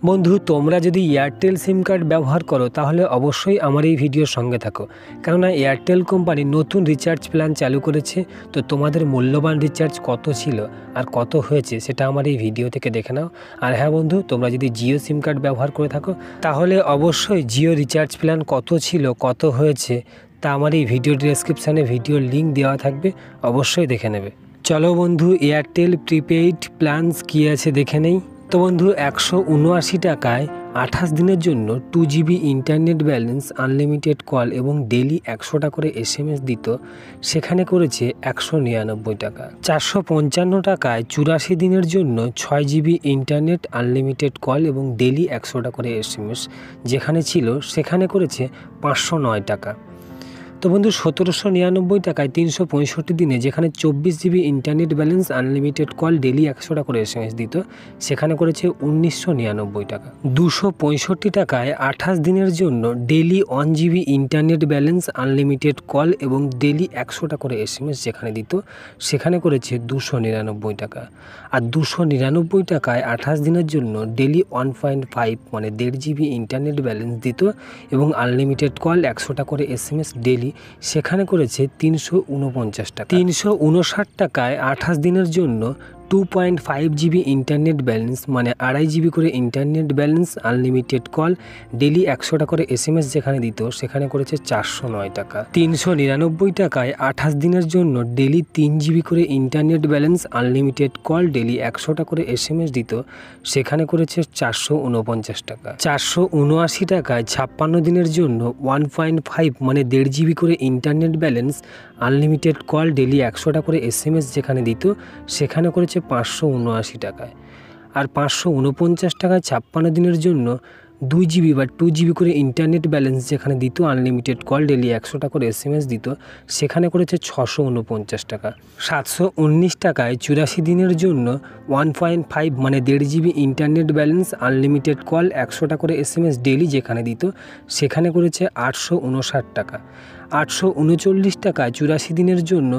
বন্ধু তোমরা যদি এয়ারটেল সিম কার্ড ব্যবহার করো তাহলে অবশ্যই আমার এই ভিডিওর সঙ্গে থাকো, কেননা এয়ারটেল কোম্পানি নতুন রিচার্জ প্ল্যান চালু করেছে। তো তোমাদের মূল্যবান রিচার্জ কত ছিল আর কত হয়েছে সেটা আমার এই ভিডিও থেকে দেখে নাও। আর হ্যাঁ বন্ধু, তোমরা যদি জিও সিম কার্ড ব্যবহার করে থাকো তাহলে অবশ্যই জিও রিচার্জ প্ল্যান কত ছিল কত হয়েছে তা আমার এই ভিডিও ডেসক্রিপশানে ভিডিওর লিঙ্ক দেওয়া থাকবে, অবশ্যই দেখে নেবে। চলো বন্ধু, এয়ারটেল প্রিপেইড প্ল্যানস কী আছে দেখে নেই। তো বন্ধু 179 টাকায় 28 দিনের জন্য 2 GB internet balance, unlimited call এবং ডেলি 100টা করে SMS দিত, সেখানে করেছে 199 টাকা। 455 টাকায় 84 দিনের জন্য 6 GB ইন্টারনেট, আনলিমিটেড কল এবং ডেলি 100টা করে SMS যেখানে ছিল সেখানে করেছে 509 টাকা। তো বন্ধু 1799 টাকায় 365 দিনে যেখানে 24 GB internet balance, unlimited call, daily 100টা করে SMS দিত, সেখানে করেছে 1999 টাকা। 265 টাকায় 28 দিনের জন্য daily 1 GB internet balance, unlimited call এবং ডেলি 100টা করে SMS যেখানে দিত, সেখানে করেছে 299 টাকা। আর 299 টাকায় 28 দিনের জন্য ডেলি 1.5 মানে 1.5 GB ইন্টারনেট ব্যালেন্স দিত এবং আনলিমিটেড কল 100টা করে SMS ডেলি, সেখানে করেছে 349 টাকা। 359 টাকায় 28 দিনের জন্য 2.5 GB ইন্টারনেট ব্যালেন্স মানে 2.5 GB করে internet balance, unlimited call, daily 100টা করে SMS যেখানে দিত, সেখানে করেছে 409 টাকা। 399 টাকায় 28 দিনের জন্য ডেলি 3 GB করে internet balance, unlimited call, daily 100টা করে SMS দিত, সেখানে করেছে 449 টাকা। 479 টাকায় 56 দিনের জন্য 1.5 মানে 1.5 GB করে internet balance, unlimited call, daily 100টা করে SMS যেখানে দিত, সেখানে করেছে 579 টাকায়। আর 549 টাকায় 56 দিনের জন্য 2 GB বা 2 GB করে ইন্টারনেট ব্যালেন্স যেখানে দিত, আনলিমিটেড কল, ডেলি 100টা করে SMS দিত, সেখানে করেছে 649 টাকা। 719 টাকায় 84 দিনের জন্য 1.5 মানে 1.5 GB internet balance, unlimited call, 100টা করে SMS ডেলি যেখানে দিত, সেখানে করেছে 859 টাকা। 839 টাকায় 84 দিনের জন্য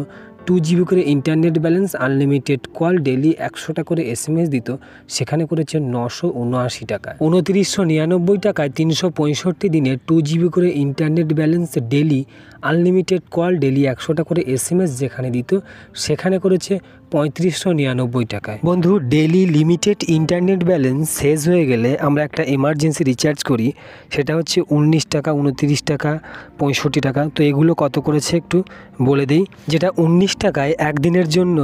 2 GB করে internet balance, unlimited call, daily 100টা করে SMS দিত, সেখানে করেছে 979 টাকা। 2999 টাকায় 365 দিনে 2 GB করে internet balance, daily unlimited call, daily 100টা করে SMS যেখানে দিত, সেখানে করেছে 3599 টাকায়। বন্ধু ডেলি লিমিটেড ইন্টারনেট ব্যালেন্স শেষ হয়ে গেলে আমরা একটা এমার্জেন্সি রিচার্জ করি, সেটা হচ্ছে 19 টাকা, 29 টাকা, 65 টাকা। তো এগুলো কত করেছে একটু বলে দিই। যেটা 19 টাকায় একদিনের জন্য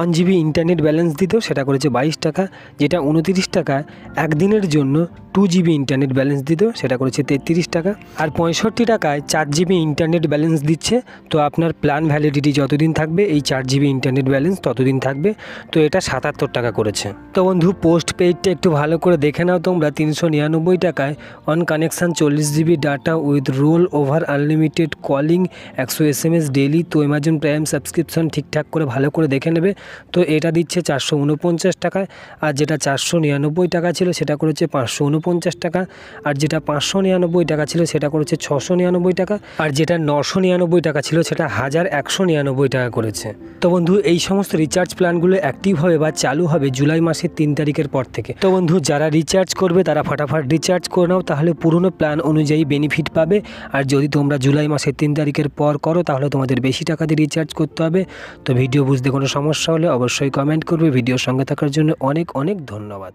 1 GB ইন্টারনেট ব্যালেন্স দিত, সেটা করেছে 22 টাকা। যেটা 29 টাকায় একদিনের জন্য 2 GB ইন্টারনেট ব্যালেন্স দিত, সেটা করেছে 33 টাকা। আর 65 টাকায় 4 GB ইন্টারনেট ব্যালেন্স দিচ্ছে। তো আপনার প্ল্যান ভ্যালিডিটি যতদিন থাকবে এই 4 GB ইন্টারনেট ব্যালেন্স ততদিন থাকবে। তো এটা 77 টাকা করেছে। তো বন্ধু পোস্ট পেইডটা একটু ভালো করে দেখে নাও তোমরা। 399 টাকায় on connection 40 GB data with role over, unlimited calling, 100 SMS daily. তো অ্যামাজন প্রাইম সাবস্ক্রিপশন ঠিকঠাক করে ভালো করে দেখে নেবে। তো এটা দিচ্ছে 449 টাকায়। আর যেটা 499 টাকা ছিল সেটা করেছে 549 টাকা। আর যেটা 599 টাকা ছিল সেটা করেছে 699 টাকা। আর যেটা 999 টাকা ছিল সেটা 1199 টাকা করেছে। তো বন্ধু এই সমস্ত রিচার্জ প্ল্যানগুলো অ্যাক্টিভ হবে বা চালু হবে জুলাই মাসের 3 তারিখের পর থেকে। তো বন্ধু যারা রিচার্জ করবে তারা ফটাফট রিচার্জ করে নাও, তাহলে পুরনো প্ল্যান অনুযায়ী বেনিফিট পাবে। আর যদি তোমরা জুলাই মাসের 3 তারিখের পর করো তাহলে তোমাদের বেশি টাকা দিয়ে রিচার্জ করতে হবে। তো ভিডিও বুঝতে কোনো সমস্যা হলে অবশ্যই কমেন্ট করবে। ভিডিওর সঙ্গে থাকার জন্য অনেক অনেক ধন্যবাদ।